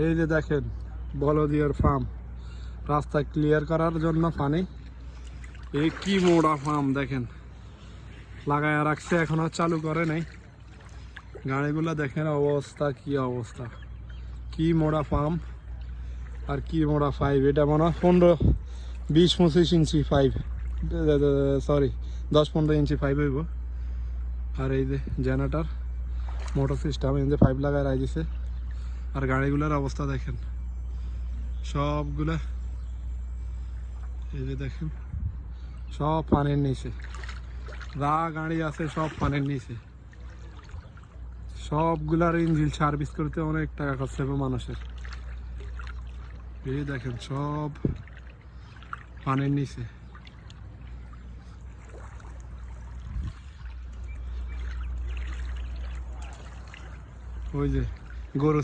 এই যে দেখেন বলদিয়ার ফার্ম, রাস্তা ক্লিয়ার করার জন্য পানি। এই কি মোড়া ফার্ম দেখেন, লাগায় রাখছে, এখনো চালু করে নাই। গাড়িগুলো দেখেন অবস্থা, কি অবস্থা, কি মোড়া ফার্ম আর কি মোড়া পাইপ। এটা মনে হয় 15-20-25 ইঞ্চি পাইপ, সরি 10-15 ইঞ্চি পাইপ হইব। আর এই যে জেনারেটর মোটর সিস্টেম, এই যে পাইপ লাগায় রাখছে। আর গাড়িগুলোর অবস্থা দেখেন সবগুলা, এই যে দেখেন সব পানির নিচে, যা গাড়ি আছে সব পানির নিচে। সবগুলার ইঞ্জিন সার্ভিস করতে অনেক টাকা খরচ হবে মানুষের। এই দেখেন সব পানির নিচে। ওই যে গরু